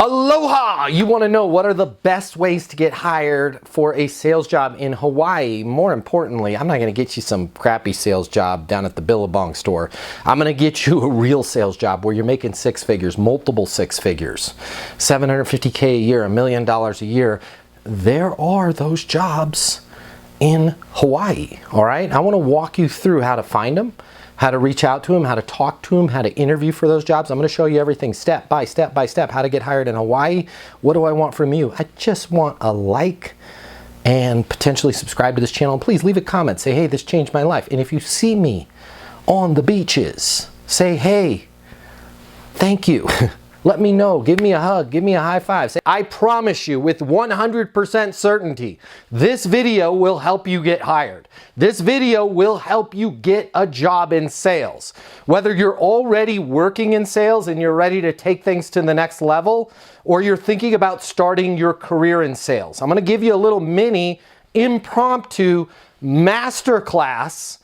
Aloha! You want to know what are the best ways to get hired for a sales job in Hawaii? More importantly, I'm not going to get you some crappy sales job down at the Billabong store. I'm going to get you a real sales job where you're making six figures, multiple six figures, $750K a year, $1 million a year. There are those jobs in Hawaii, all right? I want to walk you through how to find them, how to reach out to them, how to talk to them, how to interview for those jobs. I'm going to show you everything step by step by step, how to get hired in Hawaii. What do I want from you? I just want a like and potentially subscribe to this channel. And please leave a comment. Say, hey, this changed my life. And if you see me on the beaches, say, hey, thank you. Let me know. Give me a hug. Give me a high five. Say, I promise you with 100% certainty, this video will help you get hired. This video will help you get a job in sales. Whether you're already working in sales and you're ready to take things to the next level, or you're thinking about starting your career in sales. I'm going to give you a little mini impromptu masterclass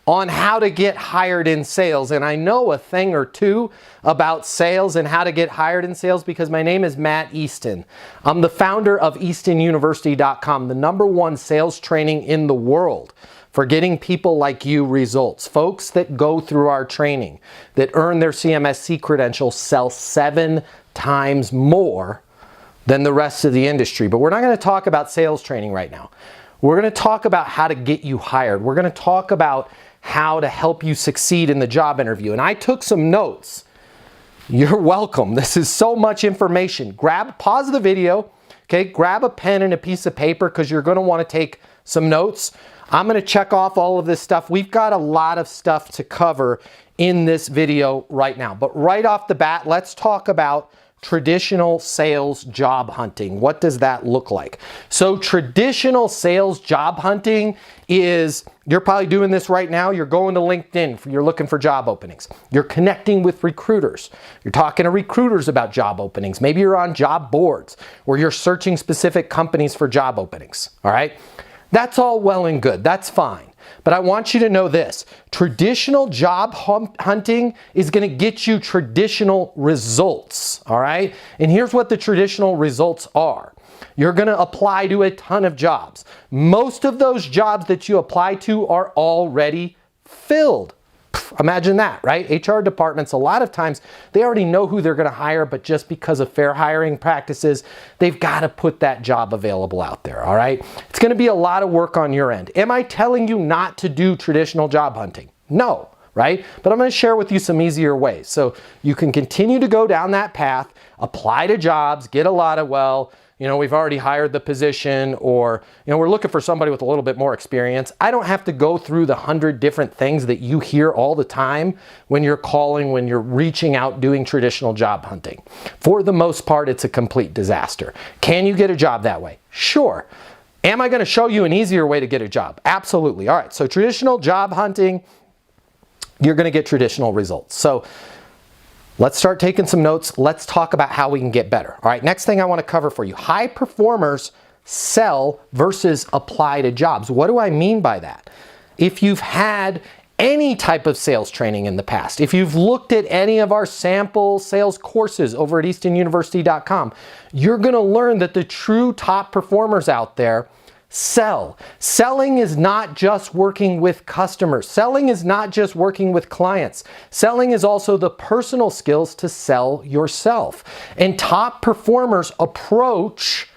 on how to get hired in sales. And I know a thing or two about sales and how to get hired in sales because my name is Matt Easton. I'm the founder of EastonUniversity.com, the #1 sales training in the world for getting people like you results. Folks that go through our training, that earn their CMSC credential, sell 7 times more than the rest of the industry. But we're not going to talk about sales training right now. We're going to talk about how to get you hired. We're going to talk about how to help you succeed in the job interview. And I took some notes. You're welcome. This is so much information. Pause the video, okay? Grab a pen and a piece of paper because you're going to want to take some notes. I'm going to check off all of this stuff. We've got a lot of stuff to cover in this video right now. But right off the bat, let's talk about traditional sales job hunting. What does that look like? So traditional sales job hunting is, you're probably doing this right now. You're going to LinkedIn. You're looking for job openings. You're connecting with recruiters. You're talking to recruiters about job openings. Maybe you're on job boards where you're searching specific companies for job openings. All right. That's all well and good. That's fine. But I want you to know this. Traditional job hunting is going to get you traditional results, all right? And here's what the traditional results are. You're going to apply to a ton of jobs. Most of those jobs that you apply to are already filled. Imagine that, right? HR departments, a lot of times, they already know who they're going to hire, but just because of fair hiring practices, they've got to put that job available out there, all right? It's going to be a lot of work on your end. Am I telling you not to do traditional job hunting? No, right? But I'm going to share with you some easier ways. So you can continue to go down that path, apply to jobs, get a lot of, we've already hired the position, or, we're looking for somebody with a little bit more experience. I don't have to go through the 100 different things that you hear all the time when you're calling, when you're reaching out, doing traditional job hunting. For the most part, it's a complete disaster. Can you get a job that way? Sure. Am I going to show you an easier way to get a job? Absolutely. All right. So traditional job hunting, you're going to get traditional results. So let's start taking some notes. Let's talk about how we can get better. All right, next thing I want to cover for you. High performers sell versus apply to jobs. What do I mean by that? If you've had any type of sales training in the past, if you've looked at any of our sample sales courses over at EastonUniversity.com, you're going to learn that the true top performers out there sell. Selling is not just working with customers. Selling is not just working with clients. Selling is also the personal skills to sell yourself. And top performers approach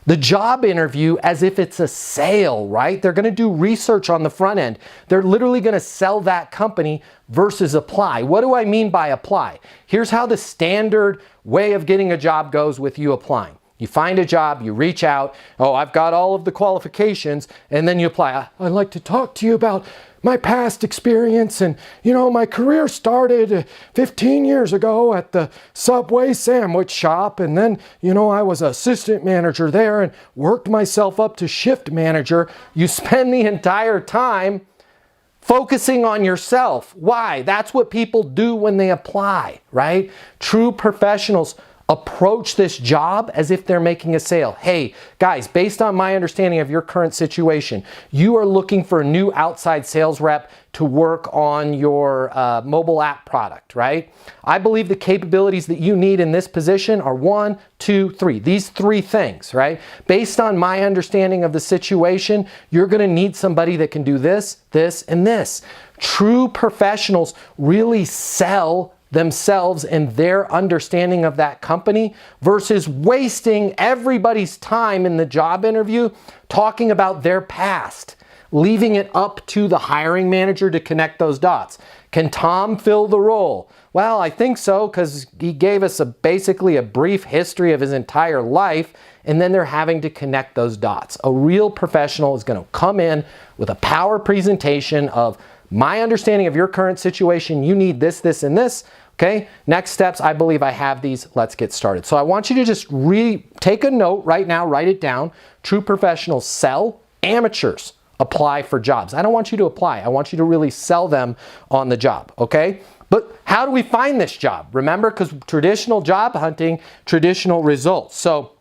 the job interview as if it's a sale, right? They're going to do research on the front end. They're literally going to sell that company versus apply. What do I mean by apply? Here's how the standard way of getting a job goes with you applying. You find a job, you reach out, oh, I've got all of the qualifications, and then you apply. I'd like to talk to you about my past experience, and my career started 15 years ago at the Subway sandwich shop, and then I was an assistant manager there and worked myself up to shift manager. You spend the entire time focusing on yourself. Why? That's what people do when they apply, right? True professionals Approach this job as if they're making a sale. Hey, guys, based on my understanding of your current situation, you are looking for a new outside sales rep to work on your mobile app product, right? I believe the capabilities that you need in this position are 1, 2, 3. These 3 things, right? Based on my understanding of the situation, you're going to need somebody that can do this, this, and this. True professionals really sell themselves and their understanding of that company versus wasting everybody's time in the job interview talking about their past, leaving it up to the hiring manager to connect those dots. Can Tom fill the role? Well, I think so, because he gave us basically a brief history of his entire life, and then they're having to connect those dots. A real professional is going to come in with a power presentation of my understanding of your current situation. You need this, this, and this. Okay, next steps, I believe I have these. Let's get started. So I want you to just take a note right now, write it down. True professionals sell, amateurs apply for jobs. I don't want you to apply. I want you to really sell them on the job, okay? But how do we find this job? Remember, because traditional job hunting, traditional results. So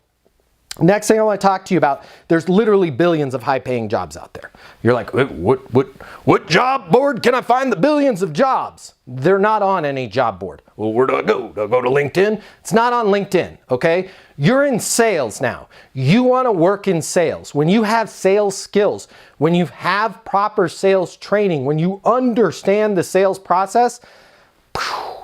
next thing I want to talk to you about, there's literally billions of high-paying jobs out there. You're like, what job board can I find the billions of jobs? They're not on any job board. Well, where do I go? Do I go to LinkedIn? It's not on LinkedIn, okay? You're in sales now. You want to work in sales. When you have sales skills, when you have proper sales training, when you understand the sales process,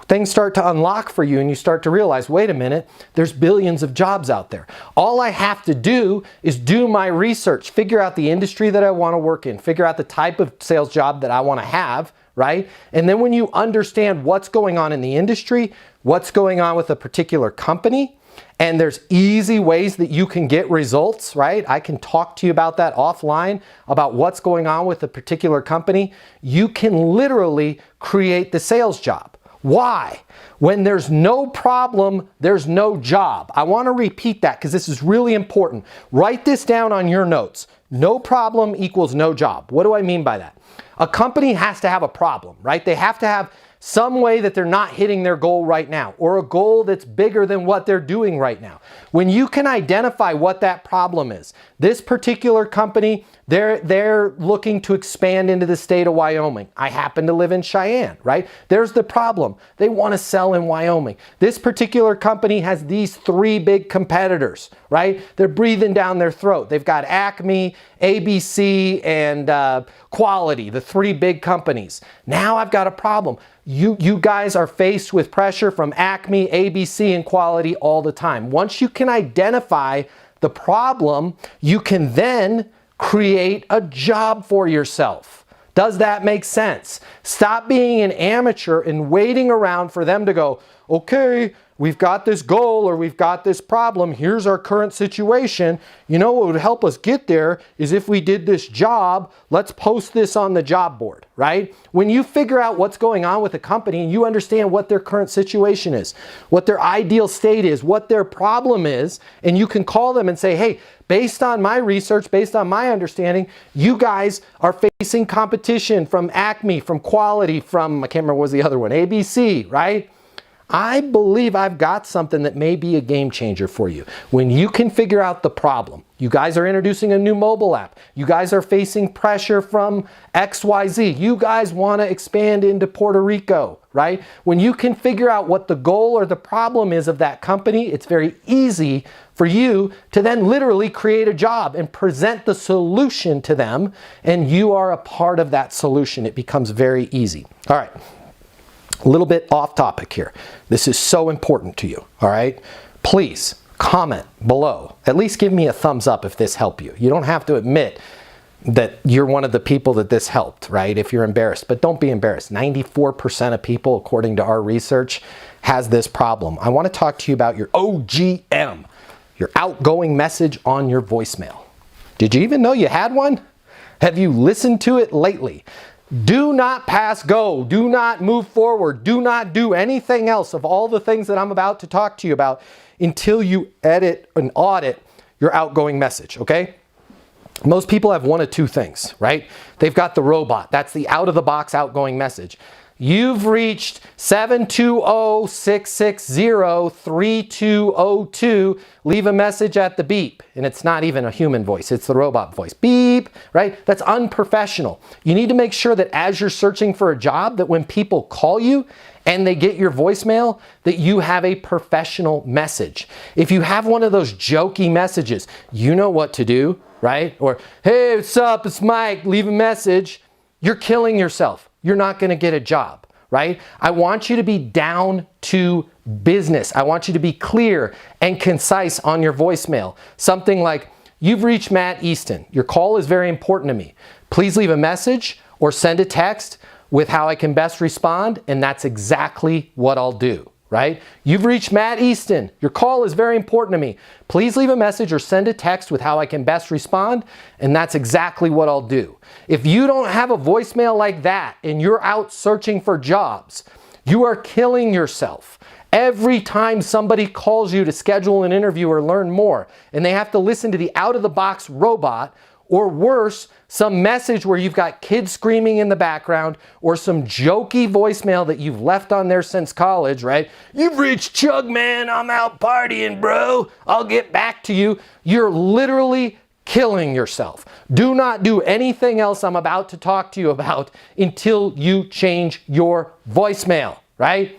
things start to unlock for you and you start to realize, wait a minute, there's billions of jobs out there. All I have to do is do my research, figure out the industry that I want to work in, figure out the type of sales job that I want to have, right? And then when you understand what's going on in the industry, what's going on with a particular company, and there's easy ways that you can get results, right? I can talk to you about that offline, about what's going on with a particular company. You can literally create the sales job. Why? When there's no problem, there's no job. I want to repeat that because this is really important. Write this down on your notes. No problem equals no job. What do I mean by that? A company has to have a problem, right? They have to have some way that they're not hitting their goal right now, or a goal that's bigger than what they're doing right now. When you can identify what that problem is, this particular company, they're looking to expand into the state of Wyoming. I happen to live in Cheyenne, right? There's the problem. They want to sell in Wyoming. This particular company has these 3 big competitors, right? They're breathing down their throat. They've got Acme, ABC, and Quality, the 3 big companies. Now I've got a problem. You guys are faced with pressure from Acme, ABC, and Quality all the time. Once you can identify the problem, you can then create a job for yourself. Does that make sense? Stop being an amateur and waiting around for them to go, okay, we've got this goal or we've got this problem. Here's our current situation. You know what would help us get there is if we did this job. Let's post this on the job board, right? When you figure out what's going on with a company and you understand what their current situation is, what their ideal state is, what their problem is, and you can call them and say, hey, based on my research, based on my understanding, you guys are facing competition from Acme, from Quality, from, I can't remember what was the other one, ABC, right? I believe I've got something that may be a game changer for you. When you can figure out the problem, you guys are introducing a new mobile app. You guys are facing pressure from XYZ. You guys want to expand into Puerto Rico, right? When you can figure out what the goal or the problem is of that company, it's very easy for you to then literally create a job and present the solution to them, and you are a part of that solution. It becomes very easy. All right. A little bit off topic here. This is so important to you, all right? Please comment below. At least give me a thumbs up if this helped you. You don't have to admit that you're one of the people that this helped, right? If you're embarrassed, but don't be embarrassed. 94% of people, according to our research, has this problem. I want to talk to you about your OGM, your outgoing message on your voicemail. Did you even know you had one? Have you listened to it lately? Do not pass go. Do not move forward. Do not do anything else of all the things that I'm about to talk to you about until you edit and audit your outgoing message, okay? Most people have one of 2 things, right? They've got the robot. That's the out-of-the-box outgoing message. You've reached 720-660-3202. Leave a message at the beep. And it's not even a human voice, it's the robot voice. Beep, right? That's unprofessional. You need to make sure that as you're searching for a job, that when people call you and they get your voicemail, that you have a professional message. If you have one of those jokey messages, you know what to do, right? Or, hey, what's up? It's Mike. Leave a message. You're killing yourself. You're not going to get a job, right? I want you to be down to business. I want you to be clear and concise on your voicemail. Something like, you've reached Matt Easton. Your call is very important to me. Please leave a message or send a text with how I can best respond, and that's exactly what I'll do, right? You've reached Matt Easton. Your call is very important to me. Please leave a message or send a text with how I can best respond, and that's exactly what I'll do. If you don't have a voicemail like that and you're out searching for jobs, you are killing yourself. Every time somebody calls you to schedule an interview or learn more, and they have to listen to the out-of-the-box robot, or worse, some message where you've got kids screaming in the background, or some jokey voicemail that you've left on there since college, right? You've reached Chug Man, I'm out partying, bro. I'll get back to you. You're literally killing yourself. Do not do anything else I'm about to talk to you about until you change your voicemail, right?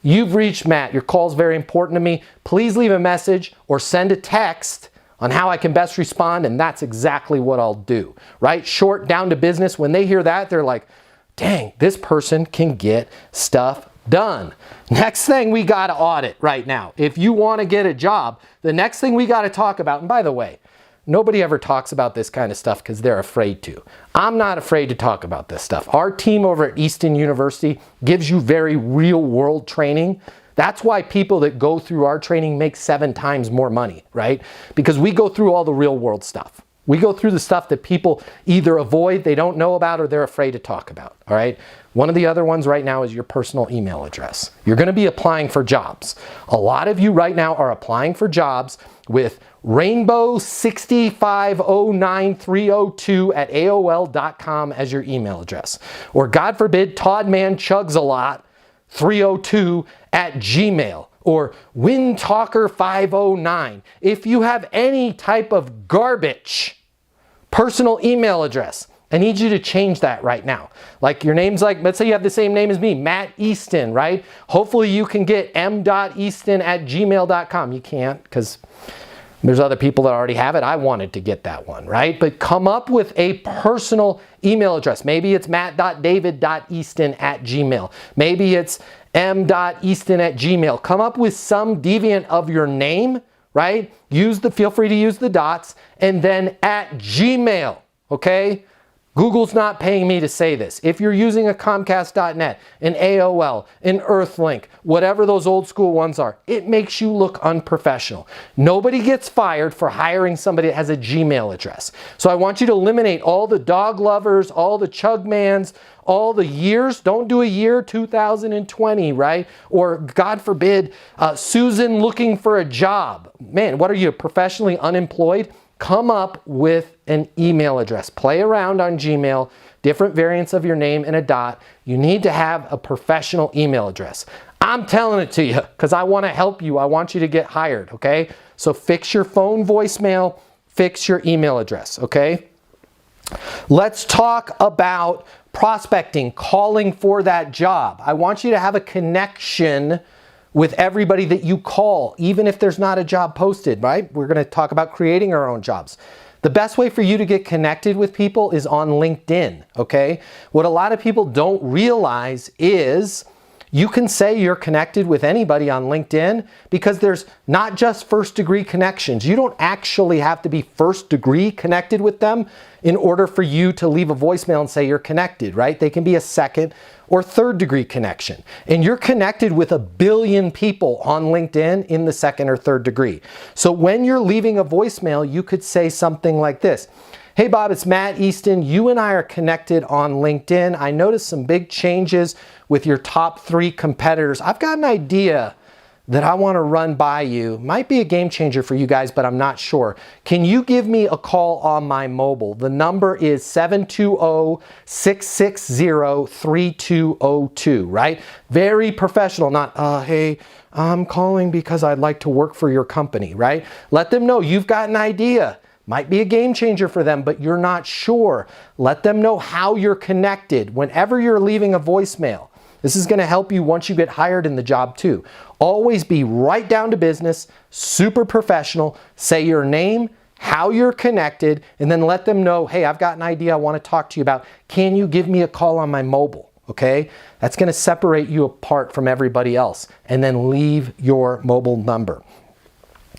You've reached Matt. Your call's very important to me. Please leave a message or send a text on how I can best respond, and that's exactly what I'll do, right? Short, down to business. When they hear that, they're like, dang, this person can get stuff done. Next thing we got to audit right now. If you want to get a job, the next thing we got to talk about, and by the way, nobody ever talks about this kind of stuff because they're afraid to. I'm not afraid to talk about this stuff. Our team over at Easton University gives you very real world training. That's why people that go through our training make 7 times more money, right? Because we go through all the real world stuff. We go through the stuff that people either avoid, they don't know about, or they're afraid to talk about, all right? One of the other ones right now is your personal email address. You're going to be applying for jobs. A lot of you right now are applying for jobs with rainbow6509302@aol.com as your email address. Or God forbid, toddmanchugsalot302@gmail, or windtalker509. If you have any type of garbage personal email address, I need you to change that right now. Like your name's like, let's say you have the same name as me, Matt Easton, right? Hopefully you can get m.easton@gmail.com. You can't because there's other people that already have it. I wanted to get that one, right? But come up with a personal email address. Maybe it's matt.david.easton@gmail. Maybe it's m.easton@gmail. Come up with some deviant of your name, right? Feel free to use the dots, and then @gmail, okay? Google's not paying me to say this. If you're using a Comcast.net, an AOL, an Earthlink, whatever those old school ones are, it makes you look unprofessional. Nobody gets fired for hiring somebody that has a Gmail address. So I want you to eliminate all the dog lovers, all the Chugmans, all the years. Don't do a year 2020, right? Or God forbid, Susan looking for a job. Man, what are you, professionally unemployed? Come up with an email address. Play around on Gmail, different variants of your name and a dot. You need to have a professional email address. I'm telling it to you because I want to help you. I want you to get hired, okay? So fix your phone voicemail, fix your email address, okay? Let's talk about prospecting, calling for that job. I want you to have a connection with everybody that you call, even if there's not a job posted, right? We're going to talk about creating our own jobs. The best way for you to get connected with people is on LinkedIn, okay? What a lot of people don't realize is you can say you're connected with anybody on LinkedIn because there's not just first degree connections. You don't actually have to be first degree connected with them in order for you to leave a voicemail and say you're connected, right? They can be a second or third degree connection. And you're connected with 1 billion people on LinkedIn in the second or third degree. So when you're leaving a voicemail, you could say something like this. Hey Bob, it's Matt Easton. You and I are connected on LinkedIn. I noticed some big changes with your top 3 competitors. I've got an idea that I want to run by you. Might be a game changer for you guys, but I'm not sure. Can you give me a call on my mobile? The number is 720-660-3202, right? Very professional, not, hey, I'm calling because I'd like to work for your company, right? Let them know you've got an idea. Might be a game changer for them, but you're not sure. Let them know how you're connected whenever you're leaving a voicemail. This is going to help you once you get hired in the job too. Always be right down to business, super professional. Say your name, how you're connected, and then let them know, hey, I've got an idea I want to talk to you about. Can you give me a call on my mobile? Okay? That's going to separate you apart from everybody else. And then leave your mobile number.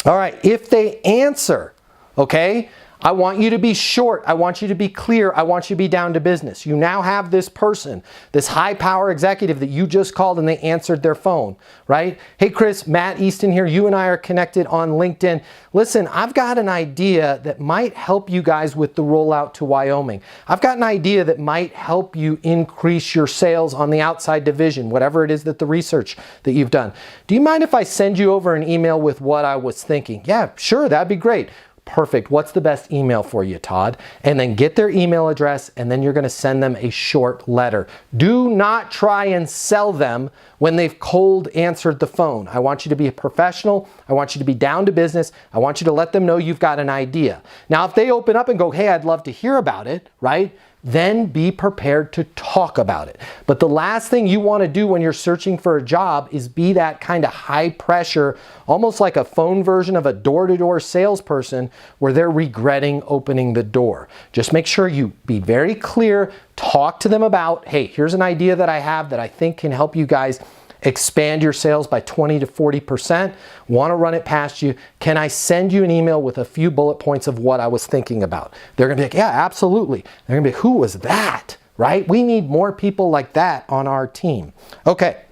All right, if they answer, okay, I want you to be short. I want you to be clear. I want you to be down to business. You now have this person, this high power executive that you just called and they answered their phone, right? Hey, Chris, Matt Easton here. You and I are connected on LinkedIn. Listen, I've got an idea that might help you guys with the rollout to Wyoming. I've got an idea that might help you increase your sales on the outside division, whatever it is that the research that you've done. Do you mind if I send you over an email with what I was thinking? Yeah, sure, that'd be great. Perfect. What's the best email for you, Todd? And then get their email address, and then you're going to send them a short letter. Do not try and sell them when they've cold answered the phone. I want you to be a professional. I want you to be down to business. I want you to let them know you've got an idea. Now, if they open up and go, hey, I'd love to hear about it, right? Then be prepared to talk about it. But the last thing you want to do when you're searching for a job is be that kind of high pressure, almost like a phone version of a door-to-door salesperson where they're regretting opening the door. Just make sure you be very clear, talk to them about, hey, here's an idea that I have that I think can help you guys expand your sales by 20 to 40%. Want to run it past you. Can I send you an email with a few bullet points of what I was thinking about? They're going to be like, yeah, absolutely. They're going to be, who was that? Right? We need more people like that on our team. Okay.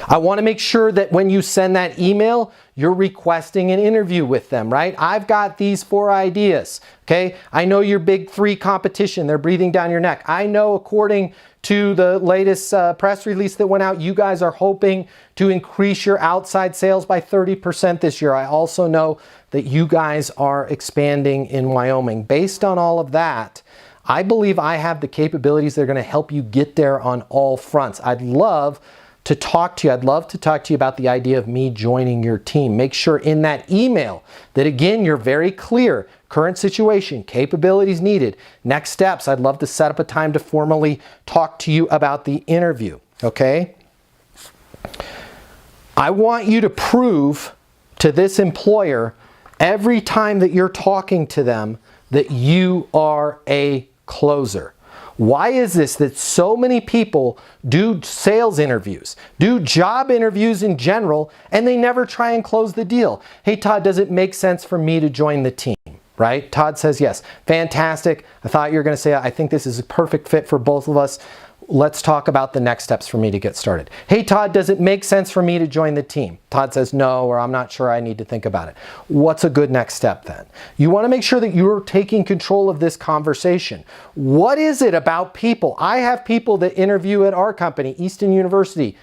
I want to make sure that when you send that email, you're requesting an interview with them, right? I've got these 4 ideas, okay? I know your big 3 competition. They're breathing down your neck. I know according to the latest press release that went out, you guys are hoping to increase your outside sales by 30% this year. I also know that you guys are expanding in Wyoming. Based on all of that, I believe I have the capabilities that are going to help you get there on all fronts. I'd love to talk to you. I'd love to talk to you about the idea of me joining your team. Make sure in that email that, again, you're very clear. Current situation, capabilities needed, next steps. I'd love to set up a time to formally talk to you about the interview, okay? I want you to prove to this employer every time that you're talking to them that you are a closer. Why is this that so many people do sales interviews, do job interviews in general, and they never try and close the deal? Hey, Todd, does it make sense for me to join the team? Right? Todd says yes. Fantastic. I thought you were going to say, I think this is a perfect fit for both of us. Let's talk about the next steps for me to get started. Hey, Todd, does it make sense for me to join the team? Todd says no, or I'm not sure, I need to think about it. What's a good next step then? You want to make sure that you're taking control of this conversation. What is it about people? I have people that interview at our company, Easton University,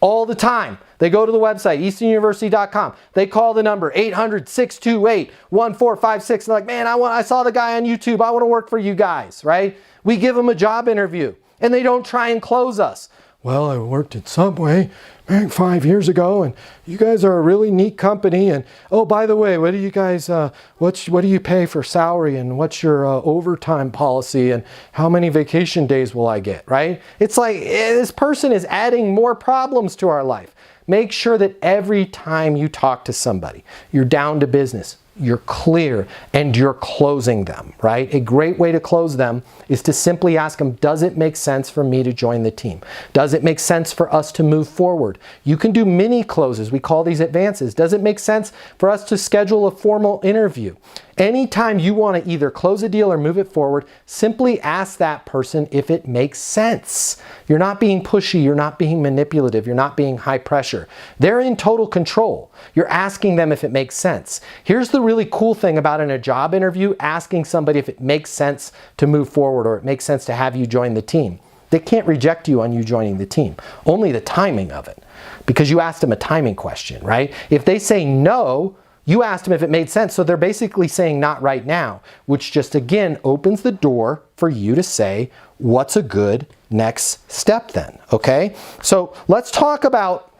all the time. They go to the website, eastonuniversity.com. They call the number 800-628-1456. They're like, man, I saw the guy on YouTube. I want to work for you guys, right? We give them a job interview and they don't try and close us. Well, I worked at Subway 5 years ago, and you guys are a really neat company. And oh, by the way, what do you guys, what do you pay for salary, and what's your overtime policy, and how many vacation days will I get, right? It's like this person is adding more problems to our life. Make sure that every time you talk to somebody, you're down to business, you're clear, and you're closing them, right? A great way to close them is to simply ask them, does it make sense for me to join the team? Does it make sense for us to move forward? You can do mini closes. We call these advances. Does it make sense for us to schedule a formal interview? Anytime you want to either close a deal or move it forward, simply ask that person if it makes sense. You're not being pushy, you're not being manipulative, you're not being high pressure. They're in total control. You're asking them if it makes sense. Here's the really cool thing about in a job interview, asking somebody if it makes sense to move forward or it makes sense to have you join the team. They can't reject you on you joining the team, only the timing of it. because you asked them a timing question, right? If they say no, you asked them if it made sense. So they're basically saying not right now, which just again opens the door for you to say, what's a good next step then, okay? So let's talk about,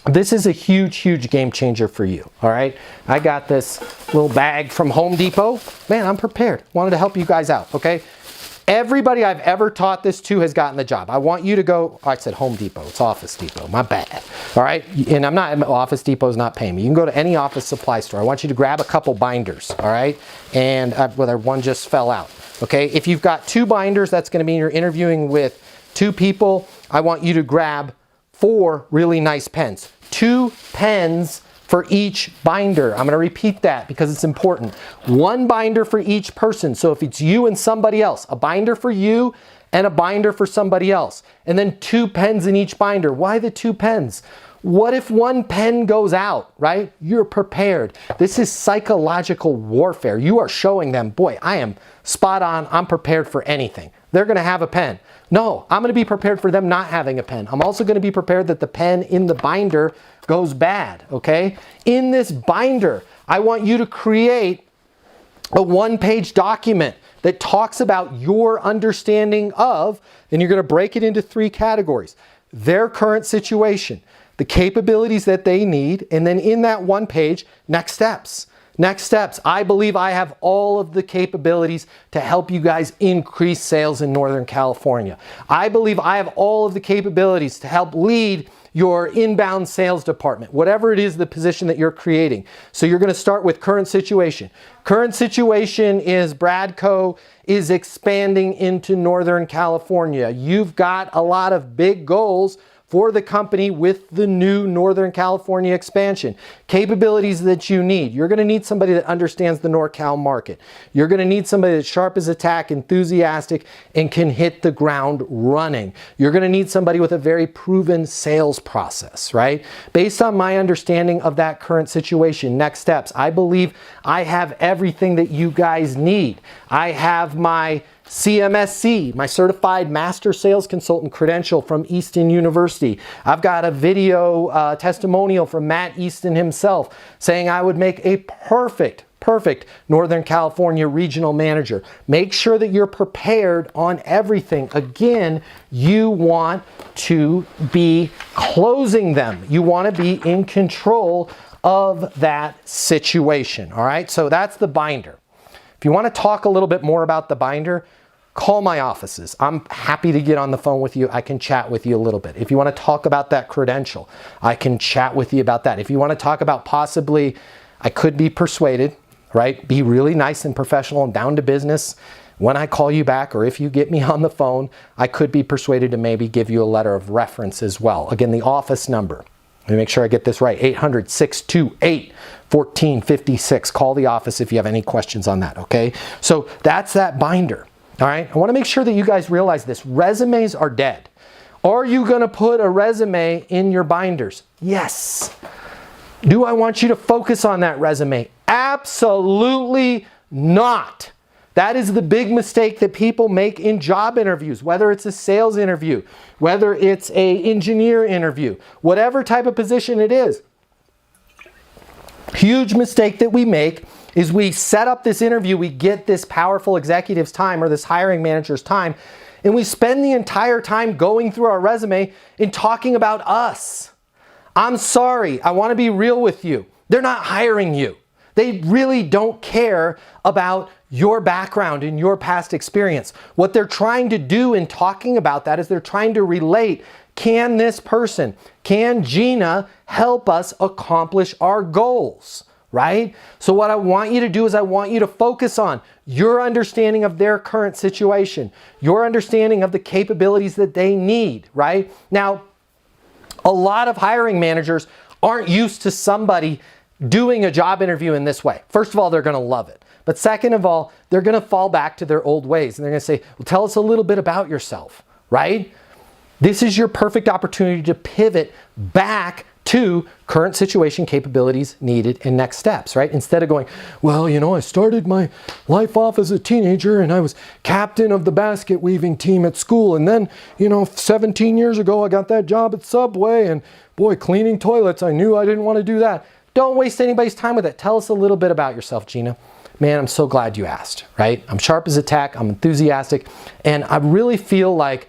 this is a huge, huge game changer for you, all right? I got this little bag from Home Depot. Man, I'm prepared. Wanted to help you guys out, okay? Everybody I've ever taught this to has gotten the job. I want you to go, I said Home Depot, it's Office Depot, my bad. All right, and Office Depot's not paying me. You can go to any office supply store. I want you to grab a couple binders, all right? And whether one just fell out, okay? If you've got 2 binders, that's gonna mean you're interviewing with 2 people. I want you to grab 4 really nice pens. 2 pens for each binder. I'm going to repeat that because it's important. 1 binder for each person. So if it's you and somebody else, a binder for you and a binder for somebody else. And then 2 pens in each binder. Why the 2 pens? What if 1 pen goes out, right? You're prepared. This is psychological warfare. You are showing them, boy, I am spot on. I'm prepared for anything. They're going to have a pen. No, I'm going to be prepared for them not having a pen. I'm also going to be prepared that the pen in the binder goes bad, okay? In this binder, I want you to create a 1-page document that talks about your understanding of, and you're going to break it into 3 categories. Their current situation, the capabilities that they need, and then in that 1 page, next steps. Next steps. I believe I have all of the capabilities to help you guys increase sales in Northern California. I believe I have all of the capabilities to help lead your inbound sales department, whatever it is the position that you're creating. So you're going to start with current situation. Current situation is Bradco is expanding into Northern California. You've got a lot of big goals for the company with the new Northern California expansion. Capabilities that you need. You're gonna need somebody that understands the NorCal market. You're gonna need somebody that's sharp as a tack, enthusiastic, and can hit the ground running. You're gonna need somebody with a very proven sales process, right? Based on my understanding of that current situation, next steps, I believe I have everything that you guys need. I have my CMSC, my Certified Master Sales Consultant credential from Easton University. I've got a video testimonial from Matt Easton himself saying I would make a perfect Northern California regional manager. Make sure that you're prepared on everything. Again, you want to be closing them. You want to be in control of that situation. All right, so that's the binder. If you want to talk a little bit more about the binder, call my offices. I'm happy to get on the phone with you. I can chat with you a little bit. If you want to talk about that credential, I can chat with you about that. If you want to talk about possibly, I could be persuaded, right? Be really nice and professional and down to business. When I call you back, or if you get me on the phone, I could be persuaded to maybe give you a letter of reference as well. Again, the office number. Let me make sure I get this right. 800-628-1456. Call the office if you have any questions on that, okay? So that's that binder, all right? I want to make sure that you guys realize this. Resumes are dead. Are you going to put a resume in your binders? Yes. Do I want you to focus on that resume? Absolutely not. That is the big mistake that people make in job interviews, whether it's a sales interview, whether it's an engineer interview, whatever type of position it is. Huge mistake that we make is we set up this interview, we get this powerful executive's time or this hiring manager's time, and we spend the entire time going through our resume and talking about us. I'm sorry, I want to be real with you. They're not hiring you. They really don't care about your background and your past experience. What they're trying to do in talking about that is they're trying to relate, can this person, can Gina help us accomplish our goals, right? So what I want you to do is I want you to focus on your understanding of their current situation, your understanding of the capabilities that they need, right? Now, a lot of hiring managers aren't used to somebody doing a job interview in this way. First of all, they're going to love it. But second of all, they're going to fall back to their old ways. And they're going to say, well, tell us a little bit about yourself, right? This is your perfect opportunity to pivot back to current situation, capabilities needed, and next steps, right? Instead of going, well, you know, I started my life off as a teenager and I was captain of the basket weaving team at school. And then, you know, 17 years ago, I got that job at Subway and boy, cleaning toilets, I knew I didn't want to do that. Don't waste anybody's time with it. Tell us a little bit about yourself, Gina. Man, I'm so glad you asked, right? I'm sharp as a tack, I'm enthusiastic, and I really feel like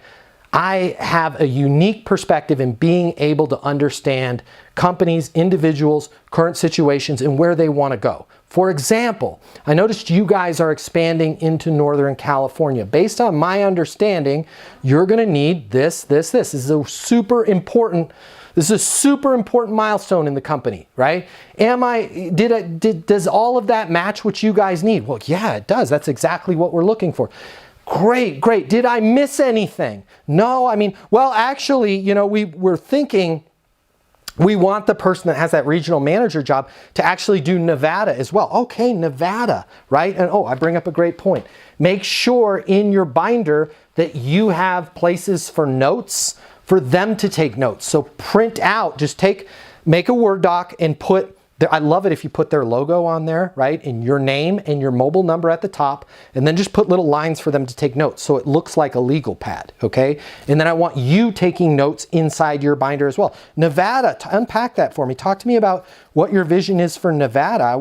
I have a unique perspective in being able to understand companies, individuals, current situations, and where they want to go. For example, I noticed you guys are expanding into Northern California. Based on my understanding, you're going to need this. This is a super important milestone in the company, right? Does all of that match what you guys need? Well, yeah, it does. That's exactly what we're looking for. Great. Did I miss anything? No, I mean, well, actually, you know, we're thinking we want the person that has that regional manager job to actually do Nevada as well. Okay, Nevada, right? And I bring up a great point. Make sure in your binder that you have places for notes for them to take notes. So print out, make a Word doc and I love it if you put their logo on there, right? And your name and your mobile number at the top, and then just put little lines for them to take notes so it looks like a legal pad, okay? And then I want you taking notes inside your binder as well. Nevada, unpack that for me. Talk to me about what your vision is for Nevada.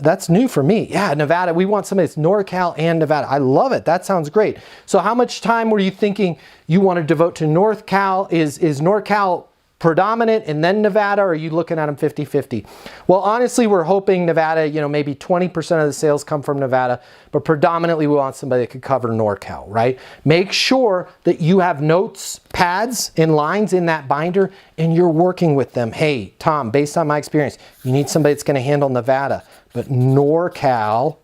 That's new for me. Yeah, Nevada, we want somebody that's NorCal and Nevada. I love it. That sounds great. So how much time were you thinking you want to devote to NorCal? Is NorCal predominant and then Nevada, or are you looking at them 50-50? Well, honestly, we're hoping Nevada, you know, maybe 20% of the sales come from Nevada, but predominantly we want somebody that could cover NorCal, right? Make sure that you have notes, pads, and lines in that binder, and you're working with them. Hey, Tom, based on my experience, you need somebody that's going to handle Nevada, but NorCal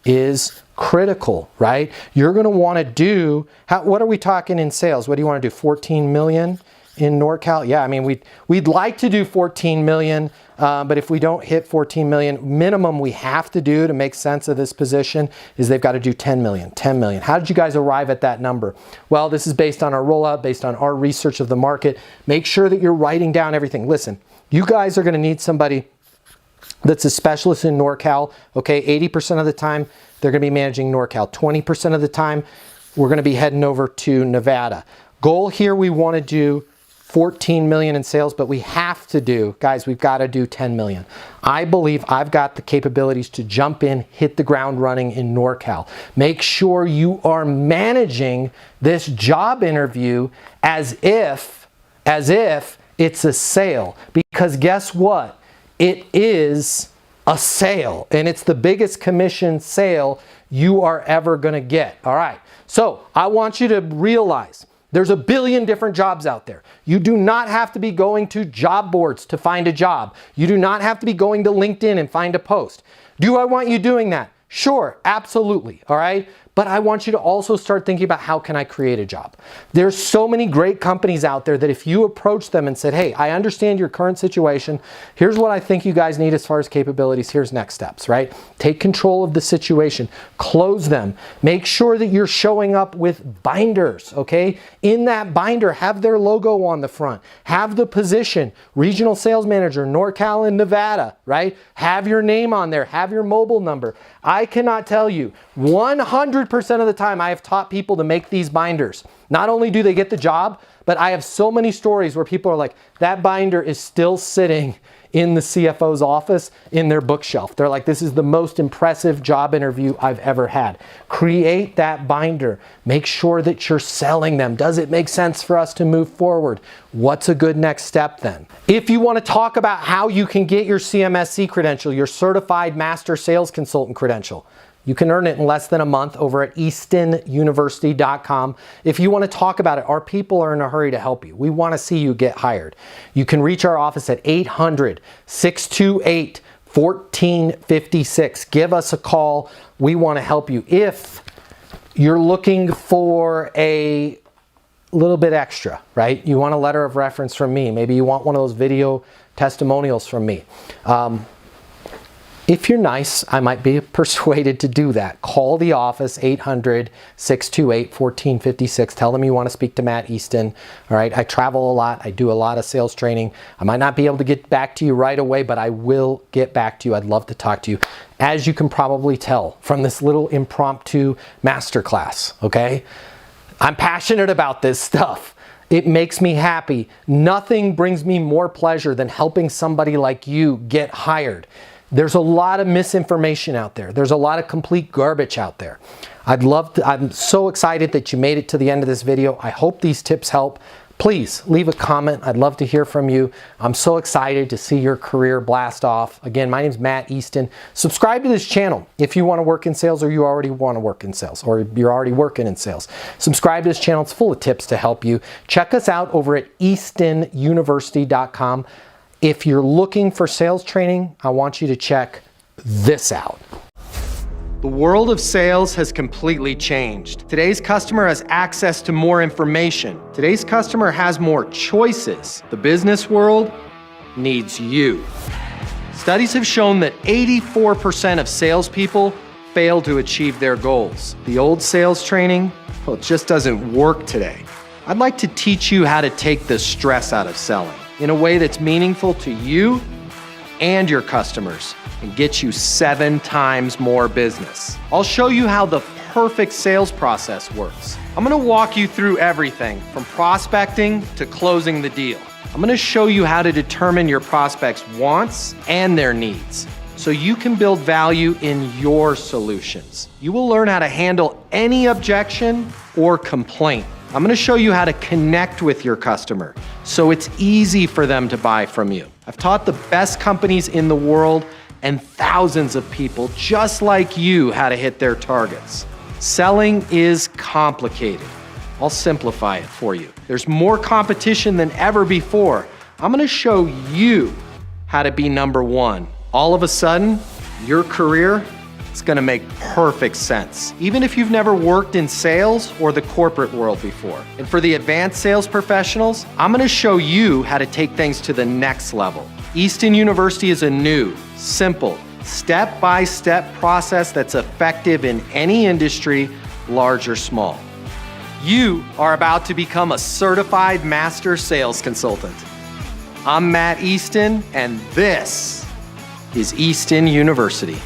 is critical, right? You're going to want to do, what are we talking in sales? What do you want to do, 14 million? In NorCal? Yeah, I mean, we'd like to do 14 million, but if we don't hit 14 million, minimum we have to do to make sense of this position is they've got to do 10 million. How did you guys arrive at that number? Well, this is based on our rollout, based on our research of the market. Make sure that you're writing down everything. Listen, you guys are going to need somebody that's a specialist in NorCal, okay? 80% of the time, they're going to be managing NorCal. 20% of the time, we're going to be heading over to Nevada. Goal here, we want to do 14 million in sales, but we have to do, guys, we've got to do 10 million. I believe I've got the capabilities to jump in, hit the ground running in NorCal. Make sure you are managing this job interview as if it's a sale, because guess what? It is a sale, and it's the biggest commission sale you are ever going to get. All right. So I want you to realize there's a billion different jobs out there. You do not have to be going to job boards to find a job. You do not have to be going to LinkedIn and find a post. Do I want you doing that? Sure, absolutely, all right? But I want you to also start thinking about, how can I create a job? There's so many great companies out there that if you approach them and said, hey, I understand your current situation. Here's what I think you guys need as far as capabilities. Here's next steps, right? Take control of the situation. Close them. Make sure that you're showing up with binders, okay? In that binder, have their logo on the front. Have the position, regional sales manager, NorCal and Nevada, right? Have your name on there. Have your mobile number. I cannot tell you, 100% of the time I have taught people to make these binders. Not only do they get the job, but I have so many stories where people are like, that binder is still sitting in the CFO's office in their bookshelf. They're like, this is the most impressive job interview I've ever had. Create that binder. Make sure that you're selling them. Does it make sense for us to move forward? What's a good next step then? If you want to talk about how you can get your CMSC credential, your Certified Master Sales Consultant credential, you can earn it in less than a month over at eastonuniversity.com. If you want to talk about it, our people are in a hurry to help you. We want to see you get hired. You can reach our office at 800-628-1456. Give us a call. We want to help you. If you're looking for a little bit extra, right? You want a letter of reference from me. Maybe you want one of those video testimonials from me. If you're nice, I might be persuaded to do that. Call the office, 800-628-1456. Tell them you want to speak to Matt Easton. All right, I travel a lot. I do a lot of sales training. I might not be able to get back to you right away, but I will get back to you. I'd love to talk to you. As you can probably tell from this little impromptu masterclass, okay? I'm passionate about this stuff. It makes me happy. Nothing brings me more pleasure than helping somebody like you get hired. There's a lot of misinformation out there. There's a lot of complete garbage out there. I'm so excited that you made it to the end of this video. I hope these tips help. Please leave a comment. I'd love to hear from you. I'm so excited to see your career blast off. Again, my name is Matt Easton. Subscribe to this channel if you want to work in sales or you already want to work in sales or you're already working in sales. Subscribe to this channel. It's full of tips to help you. Check us out over at eastonuniversity.com. If you're looking for sales training, I want you to check this out. The world of sales has completely changed. Today's customer has access to more information. Today's customer has more choices. The business world needs you. Studies have shown that 84% of salespeople fail to achieve their goals. The old sales training, well, it just doesn't work today. I'd like to teach you how to take the stress out of selling in a way that's meaningful to you and your customers and get you 7 times more business. I'll show you how the perfect sales process works. I'm gonna walk you through everything from prospecting to closing the deal. I'm gonna show you how to determine your prospects' wants and their needs so you can build value in your solutions. You will learn how to handle any objection or complaint. I'm gonna show you how to connect with your customer so it's easy for them to buy from you. I've taught the best companies in the world and thousands of people just like you how to hit their targets. Selling is complicated. I'll simplify it for you. There's more competition than ever before. I'm gonna show you how to be number one. All of a sudden, your career is gonna make perfect sense, even if you've never worked in sales or the corporate world before. And for the advanced sales professionals, I'm gonna show you how to take things to the next level. Easton University is a new, simple, step-by-step process that's effective in any industry, large or small. You are about to become a certified master sales consultant. I'm Matt Easton, and this is Easton University.